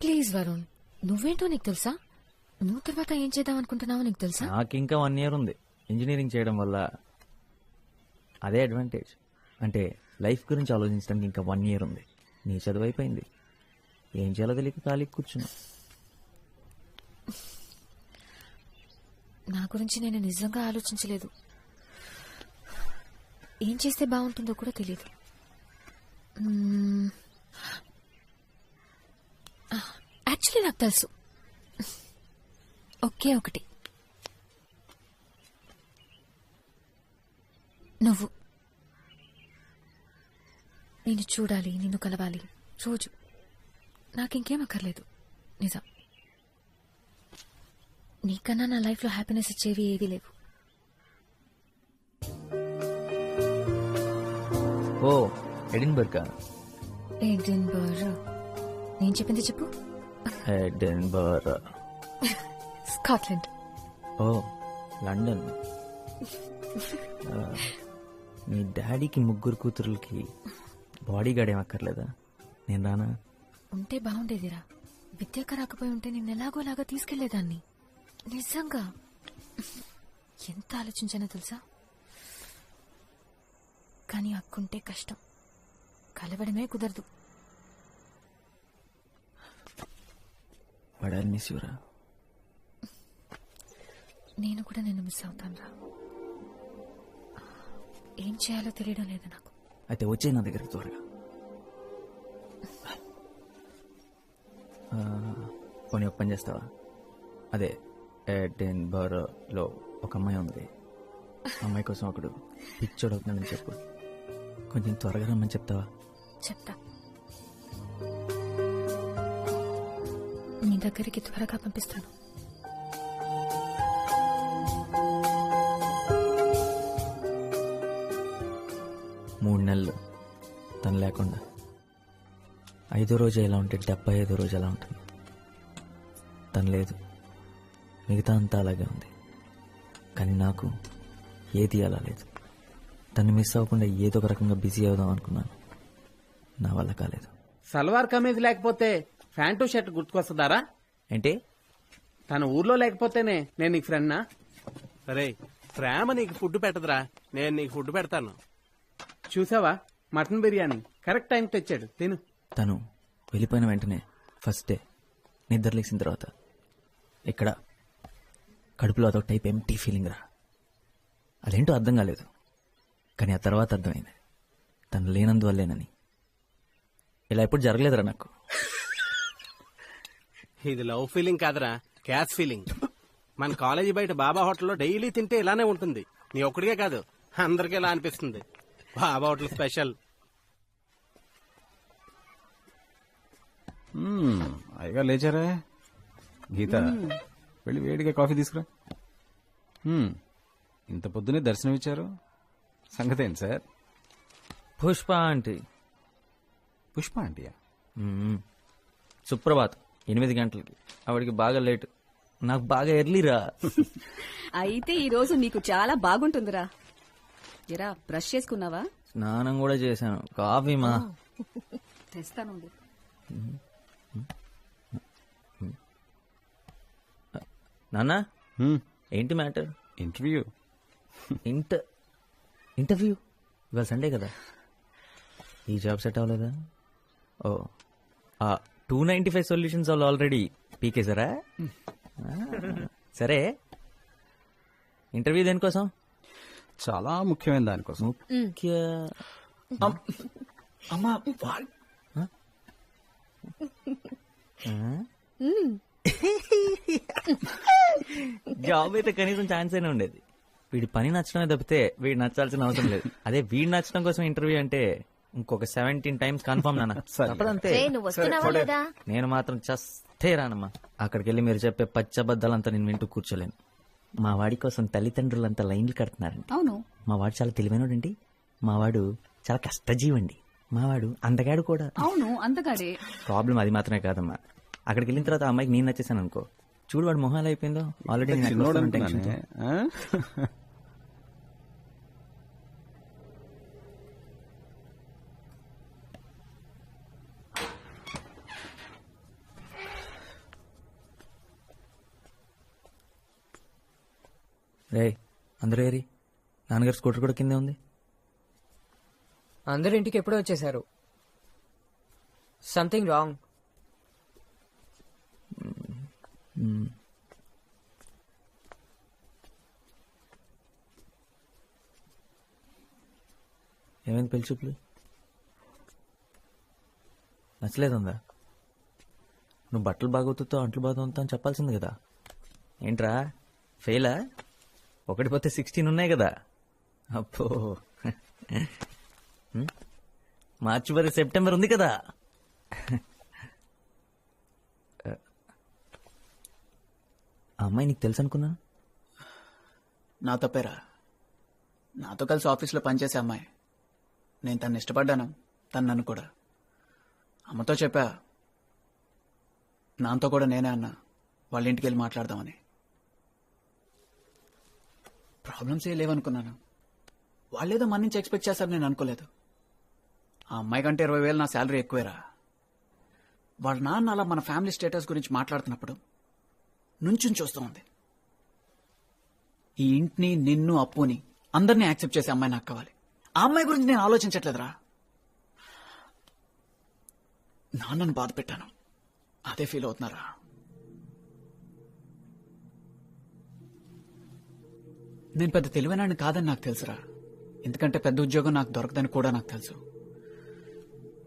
Please Varun, నువ్వేంటో నీకు తెలుసా? నువ్వు తర్వాత ఏం చేద్దాం అనుకుంటున్నావో నీకు తెలుసా? నాకు ఇంకా 1 year ఉంది ఇంజనీరింగ్ చేయడం వల్ల. అదే అడ్వాంటేజ్. అంటే లైఫ్ గురించి ఆలోచించడానికి ఇంకా 1 year ఉంది. నీ చదువు అయిపోయింది, ఏం చేయాలో తెలియక ఖాళీ కూర్చున్నా. నా గురించి నేను నిజంగా ఆలోచించలేదు. ఏం చేస్తే బాగుంటుందో కూడా తెలియదు. యాక్చువల్లీ నాకు తెలుసు, ఒకే ఒకటి. నువ్వు. నేను చూడాలి, నిన్ను కలవాలి రోజు. నాకింకేం అక్కర్లేదు. నిజం, నీకన్నా నా లైఫ్లో హ్యాపీనెస్ ఇచ్చేవి ఏవీ లేవు. ఓ ఎడిన్బర్గ్. ఎడిన్బర్గ్? నేను చెప్పింది చెప్పు. ఎడిన్బర్గ్. స్కాట్లాండ్. ఓ లండన్. మీ డాడీకి 3 కూతురులకి బాడీ గార్డ్ ఏం అక్కర్లేదా? నేను రానా? ఉంటే బాగుండేదిరా. విద్యాక రాకపోయి ఉంటే నేను ఎలాగోలాగా తీసుకెళ్లేదాన్ని. నిజంగా ఎంత ఆలోచించానో తెలుసా? కానీ అక్కుంటే కష్టం, కలవడమే కుదరదు. వాడాలి మిస్ యూరా. నేను కూడా నిన్ను మిస్ అవుతాను రా. ఏం చేయాలో తెలియడం లేదు నాకు. అయితే వచ్చే నా దగ్గరికి త్వరగా. పోనీ ఒక పని చేస్తావా? అదే ఎడిన్బర్గ్లో ఒక అమ్మాయి ఉంది. అమ్మాయి కోసం ఒకడు పిచ్చోడు అవుతున్నాడని చెప్పు. కొంచెం త్వరగా రమ్మని చెప్తావా? చెప్తా. నీ దగ్గరికి త్వరగా పంపిస్తాను. మూడు నెలలు తను లేకుండా 5వ రోజు ఎలా ఉంటే 75వ రోజు ఎలా ఉంటుంది. తను లేదు, మిగతా అంతా అలాగే ఉంది. కానీ నాకు ఏది అలా లేదు. తను మిస్ అవ్వకుండా ఏదో ఒక రకంగా బిజీ అవుదాం అనుకున్నాను, నా వల్ల కాలేదు. సల్వార్ కమీజ్ లేకపోతే ప్యాంటు షర్ట్ గుర్తుకొస్తుందారా? ఏంటి? తన ఊర్లో లేకపోతేనే నేను నీకు ఫ్రెండ్నా? సరే, ప్రేమ నీకు ఫుడ్ పెట్టదురా, నేను నీకు ఫుడ్ పెడతాను. చూసావా, మటన్ బిర్యానీ కరెక్ట్ టైంకి తెచ్చాడు, తిను. తను వెళ్ళిపోయిన వెంటనే ఫస్ట్ డే నిద్ర లేచిన తర్వాత ఇక్కడ కడుపులో అదొక టైప్ ఎంటీ ఫీలింగ్ రా. అదేంటో అర్థం కాలేదు, కానీ ఆ తర్వాత అర్థమైంది తను లేనందువల్లేనని. ఇలా ఎప్పుడు జరగలేదురా నాకు. ఇది లవ్ ఫీలింగ్ కాదురా, క్యాష్ ఫీలింగ్. మన కాలేజీ బయట బాబా హోటల్లో డైలీ తింటే ఇలానే ఉంటుంది. నీ ఒక్కడికే కాదు, అందరికీ ఇలా అనిపిస్తుంది. బాబా హోటల్ స్పెషల్. అయ్యగా లేచారా? గీత, వెళ్ళి వేడిగా కాఫీ తీసుకురా. ఇంత పొద్దునే దర్శనం ఇచ్చారు, సంగతి ఏంటి సార్? పుష్ప ఆంటీ. పుష్ప ఆంటీయా? సుప్రభాత్ 8 గంటలకి. ఆవిడికి బాగా లేట్, నాకు బాగా ఎర్లీరా. అయితే ఈ రోజు నీకు చాలా బాగుంటుందిరా. ఎరా, బ్రష్ చేసుకున్నావా? స్నానం కూడా చేశాను. కాఫీ మా తెస్తానుండు. నాన్న, ఏంటి మ్యాటర్? ఇంటర్వ్యూ. ఇంటర్వ్యూ ఇవాళ సండే కదా. ఈ జాబ్ సెట్ అవ్వలేదా? ఓ, 295 సొల్యూషన్స్ వాళ్ళు ఆల్రెడీ పీకేశారా? సరే, ఇంటర్వ్యూ దేనికోసం? చాలా ముఖ్యమైన దానికోసం. అమ్మా, జాబ్ అయితే కనీసం ఛాన్స్ అయినా ఉండేది. వీడి పని నచ్చడమే తప్పితే వీడు నచ్చాల్సిన అవసరం లేదు. అదే వీడు నచ్చడం కోసం ఇంటర్వ్యూ అంటే ఇంకొక 17 times కన్ఫర్మ్ నాన్న. తప్పదంతే. నేను మాత్రం చస్తే రానమ్మా. అక్కడికి వెళ్ళి మీరు చెప్పే పచ్చబద్దాలంతా నేను వింటూ కూర్చోలేను. మా వాడి కోసం తల్లిదండ్రులంతా లైన్లు కడుతున్నారండి. అవును, మా వాడు చాలా తెలివైనోడండి. మా వాడు చాలా కష్టజీవండి. మా వాడు అందగాడు కూడా. అవును, అందగాడే. ప్రాబ్లం అది మాత్రమే కాదమ్మా. అక్కడికి వెళ్ళిన తర్వాత ఆ అమ్మాయికి నేను నచ్చేసాను అనుకో, చూడు వాడు మొహం ఎలా అయిపోయిందో. ఆల్రెడీ రే అందరూ ఏరి నాన్నగారు స్కూటర్ కూడా కిందే ఉంది. అందరు ఇంటికి ఎప్పుడో వచ్చేసారు. Something wrong. ఏమైంది పెళ్లి చూపులు? నచ్చలేదుందా? నువ్వు బట్టలు బాగోతుతో అంట్లు బాగుతా అని చెప్పాల్సింది కదా. ఏంట్రా ఫెయిలా? ఒకటి పోతే 16 ఉన్నాయి కదా. అప్పో మార్చి వరకు సెప్టెంబర్ ఉంది కదా. ఆ అమ్మాయి నీకు తెలుసు అనుకున్నా. నా తప్పేరా. నాతో కలిసి ఆఫీస్లో పనిచేసే అమ్మాయి. నేను తను ఇష్టపడ్డాను, తను నన్ను కూడా. అమ్మతో చెప్పా, నాతో కూడా నేనే అన్నా వాళ్ళ ఇంటికి వెళ్ళి మాట్లాడదామని. ప్రాబ్లమ్స్ ఏ లేవనుకున్నాను. వాళ్ళేదో మన నుంచి ఎక్స్పెక్ట్ చేస్తారు, నేను అనుకోలేదు. ఆ అమ్మాయి కంటే 20,000 నా శాలరీ ఎక్కువేరా. వాళ్ళ నాన్న అలా మన ఫ్యామిలీ స్టేటస్ గురించి మాట్లాడుతున్నప్పుడు నుంచుని చూస్తూ ఉంది. ఈ ఇంటిని, నిన్ను, అప్పుని అందరినీ యాక్సెప్ట్ చేసే అమ్మాయి నాకు కావాలి. ఆ అమ్మాయి గురించి నేను ఆలోచించట్లేదురా. నాన్నను బాధ పెట్టాను, అదే ఫీల్ అవుతున్నారా. నేను పెద్ద తెలివైనాడిని కాదని నాకు తెలుసురా. ఎందుకంటే పెద్ద ఉద్యోగం నాకు దొరకదని కూడా నాకు తెలుసు.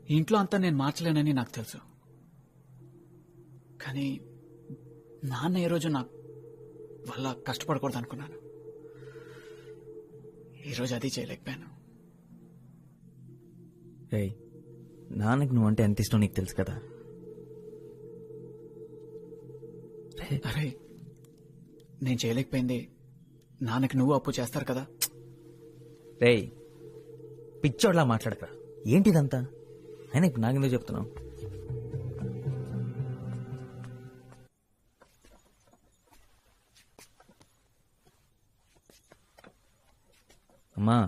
ఈ ఇంట్లో అంతా నేను మార్చలేనని నాకు తెలుసు. కానీ నాన్న ఏ రోజు నాకు వల్ల కష్టపడకూడదు అనుకున్నాను. ఈరోజు అది చేయలేకపోయాను. రేయ్ నాన్నకి నువ్వంటే ఎంత ఇష్టం నీకు తెలుసు కదా. అరే నేను చేయలేకపోయింది నాన్నకి నువ్వు అప్పు చేస్తారు కదా. రేయ్ పిచ్చోడ్లా మాట్లాడక. ఏంటిదంతా? అయినా ఇప్పుడు నాకెందుకు చెప్తున్నావు? అమ్మా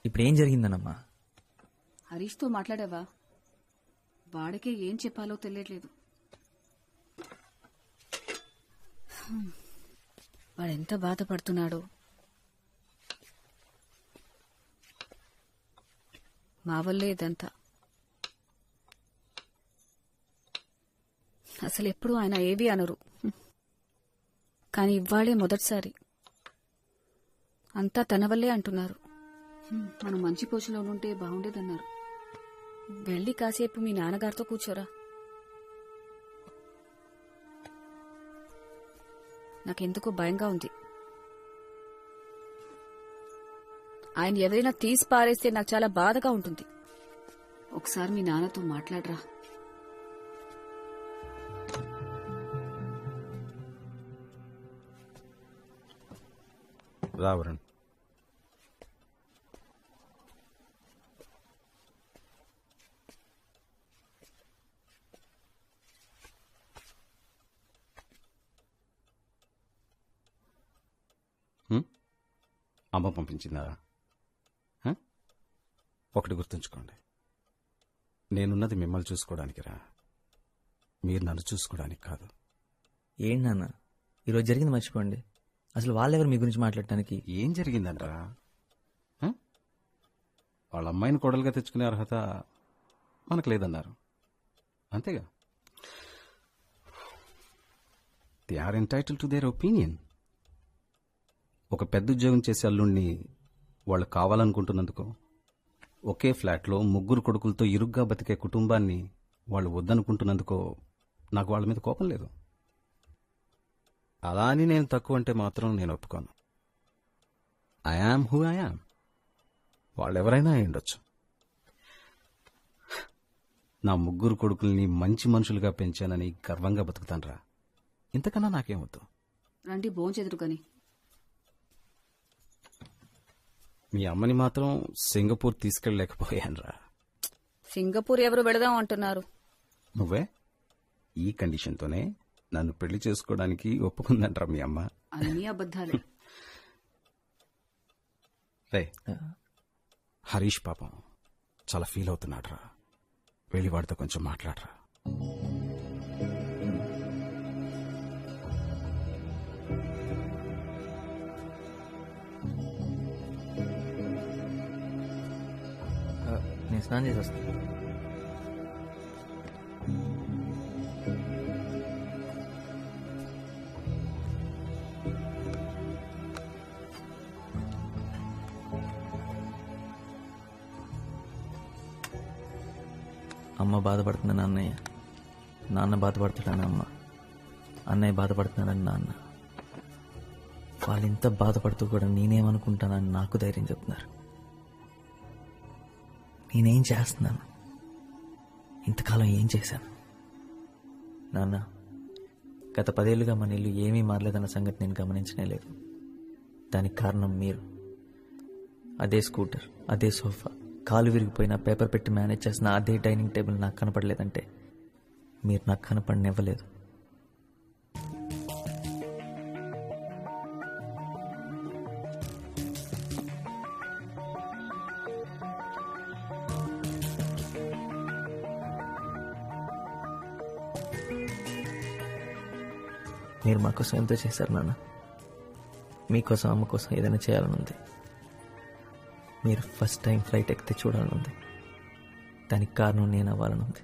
ఇప్పుడు ఏం జరిగిందనమ్మా? హరీష్తో మాట్లాడావా? వాడికే ఏం చెప్పాలో తెలియట్లేదు. వాడెంత బాధపడుతున్నాడో. మా వల్లే ఇదంతా. అసలు ఎప్పుడు ఆయన ఏవి అనరు, కానీ ఇవ్వాడే మొదటిసారి అంతా తన వల్లే అంటున్నారు. మనం మంచి పొజిషన్లో ఉంటే బాగుండేదన్నారు. వెళ్ళి కాసేపు మీ నాన్నగారితో కూర్చోరా. నాకెందుకో భయంగా ఉంది. ఆయన ఎవరైనా తీసి పారేస్తే నాకు చాలా బాధగా ఉంటుంది. ఒకసారి మీ నాన్నతో మాట్లాడరా. రావరణ్, అమ్మ పంపించిందా? ఒకటి గుర్తుంచుకోండి, నేనున్నది మిమ్మల్ని చూసుకోవడానికి రా, మీరు నన్ను చూసుకోవడానికి కాదు. ఏంటి నాన్న ఈరోజు జరిగింది మర్చిపోండి. అసలు వాళ్ళెవరు మీ గురించి మాట్లాడటానికి? ఏం జరిగిందంటరా? వాళ్ళ అమ్మాయిని కోడలుగా తెచ్చుకునే అర్హత మనకు లేదన్నారు, అంతేగా. They are entitled to their opinion. ఒక పెద్ద ఉద్యోగం చేసే అల్లుణ్ణి వాళ్ళు కావాలనుకుంటున్నందుకు, ఒకే ఫ్లాట్లో 3 కొడుకులతో ఇరుగ్గా బతికే కుటుంబాన్ని వాళ్ళు వద్దనుకుంటున్నందుకో నాకు వాళ్ళ మీద కోపం లేదు. అలా అని నేను తక్కువ అంటే మాత్రం నేను ఒప్పుకోను. I am who I am. వాళ్ళెవరైనా అయి ఉండొచ్చు. నా 3 కొడుకుల్ని మంచి మనుషులుగా పెంచానని గర్వంగా బతుకుతానరా. ఇంతకన్నా నాకేం వద్దు. రండి భోంచెదురు కాని. మీ అమ్మని మాత్రం సింగపూర్ తీసుకెళ్ళలేకపోయానురా. సింగపూర్ ఎవరు వెళదాం అంటున్నారు? నువ్వే. ఈ కండిషన్తోనే నన్ను పెళ్లి చేసుకోవడానికి ఒప్పుకుందంటరా మీ అమ్మ. అన్నీ అబద్ధాలే. రే, హరీష్ పాపం చాలా ఫీల్ అవుతున్నాడురా. వెళ్ళి వాడితో కొంచెం మాట్లాడరా. నేను స్నానం చేసి వస్తాను. అమ్మ బాధపడుతుందని అన్నయ్య, నాన్న బాధపడుతున్నాడని అమ్మ, అన్నయ్య బాధపడుతున్నాడని నాన్న. వాళ్ళు ఇంత బాధపడుతూ కూడా నేనేమనుకుంటానని నాకు ధైర్యం చెప్తున్నారు. నేనేం చేస్తున్నాను? ఇంతకాలం ఏం చేశాను? నాన్న, గత 10 ఏళ్లుగా మన ఇల్లు ఏమీ మారలేదన్న సంగతి నేను గమనించనే లేదు. దానికి కారణం మీరు. అదే స్కూటర్, అదే సోఫా, కాలు విరిగిపోయిన పేపర్ పెట్టి మేనేజ్ చేసిన అదే డైనింగ్ టేబుల్ నాకు కనపడలేదంటే మీరు నాకు కనపడనివ్వలేదు. మీరు మా కోసం ఎంతో చేశారు నాన్న. మీకోసం, అమ్మ కోసం ఏదైనా చేయాలని ఉంది. మీరు ఫస్ట్ టైం ఫ్లైట్ ఎక్కితే చూడాలని ఉంది. దానికి కారణం నేను అవ్వాలని ఉంది.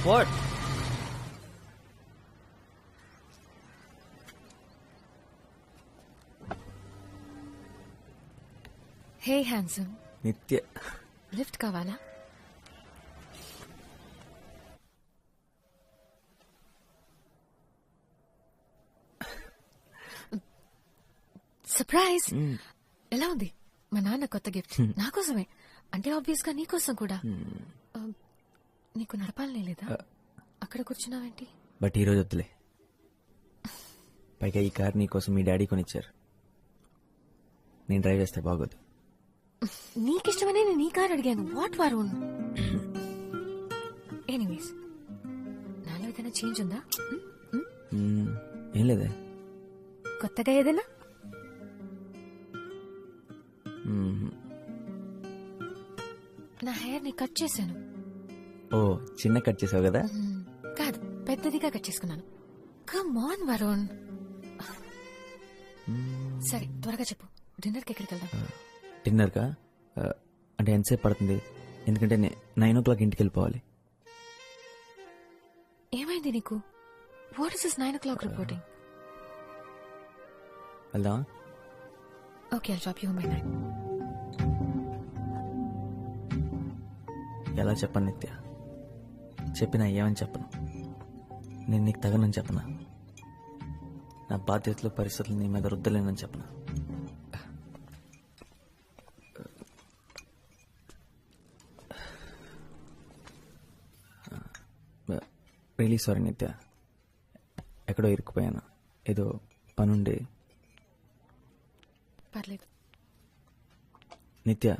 వాట్? హే హ్యాండ్సమ్, నిత్య, లిఫ్ట్ కావాలా? సర్ప్రైజ్! ఎలా ఉంది? మా నాన్న కొత్త గిఫ్ట్ నా కోసమే. అంటే ఆబ్వియస్ గా నీకోసం కూడా. నీకు నడపాలనే లేదా? అక్కడ కూర్చున్నావేంటి? బట్ ఈరోజు వద్దులే. పైగా ఈ కార్ నీకోసం మీ డాడీ కొనిచ్చారు. నేను డ్రైవ్ చేస్తే బాగోదు. నీకిష్టమనే నేను నీ కార్ అడిగాను. వాట్ వరుణ్? ఎనీవేస్, నాలో ఏదైనా చేంజ్ ఉందా? ఏం లేదే. కొత్తగా ఏదైనా? నా హెయిర్ ని కట్ చేశాను. ఓ, చిన్న కట్ చేసావు కదా? కాదు, పెద్దదిగా కట్ చేసుకున్నాను. Come on Varun. సరే, త్వరగా చెప్పు. డిన్నర్కి ఎక్కడికి వెళ్దాం? డిన్నర్కా? అంటే ఎంతసేపు పడుతుంది? ఎందుకంటే 9 o'clock ఇంటికి వెళ్ళిపోవాలి. ఏమైంది నీకు? What is this 9 o'clock reporting? వెళ్దామా? Okay, I'll drop you by 9. ఎలా చెప్పను నిత్య? చెప్పినా ఏమని చెప్పను. నేను నీకు తగనని చెప్పనా? నా బాధ్యతలు, పరిస్థితులు నీ మీద రుద్దలేనని చెప్పనా? రియలీ సారీ నిత్య. ఎక్కడో ఇరుక్కుపోయాను. ఏదో పనుండి. పర్లేదు. నిత్య,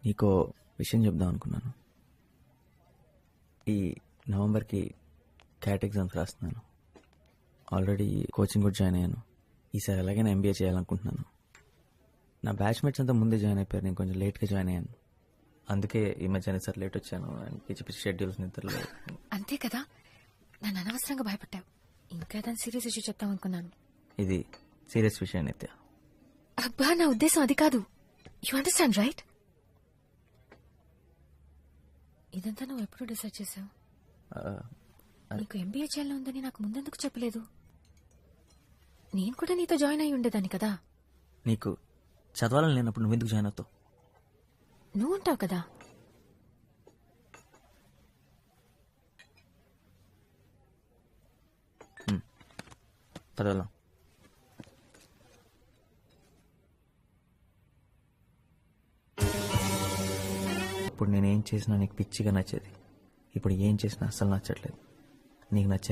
నీకో విషయం చెప్దాం అనుకున్నాను. ఈ నవంబర్కి క్యాట్ ఎగ్జామ్స్ రాస్తున్నాను. ఆల్రెడీ కోచింగ్ కూడా జాయిన్ అయ్యాను. ఈసారి ఎలాగైనా MBA చేయాలనుకుంటున్నాను. నా బ్యాచ్మేట్స్ అంతా ముందే జాయిన్ అయిపోయారు. నేను కొంచెం లేట్గా జాయిన్ అయ్యాను. అందుకే ఈ మధ్య సార్ లేట్ వచ్చాను. పిచ్చి పిచ్చి షెడ్యూల్స్ నిద్రలో. అంతే కదా, నన్ను అనవసరంగా భయపెట్టావు. ఇంకా దాని సీరియస్ ఇష్యూ చెప్తాం అనుకున్నాను. ఇది సీరియస్ విషయం నిత్య. అబ్బా, నా ఉద్దేశం అది కాదు. You understand right? ఇదంతా నువ్వు ఎప్పుడు డిసైడ్ చేసావు? నీకు MBA చేయాలని ఉందని నాకు ముందెందుకు చెప్పలేదు? నేను కూడా నీతో జాయిన్ అయి ఉండేదాన్ని కదా. నీకు చదవాలని లేనప్పుడు నువ్వెందుకు జాయిన్ అవుతావు? నువ్వు ఉంటావు కదా. పదవలం. ఇప్పుడు నేనేం చేసినా నీకు పిచ్చిగా నచ్చేది. ఇప్పుడు ఏం చేసినా అస్సలు నచ్చట్లేదు. నీకు నచ్చే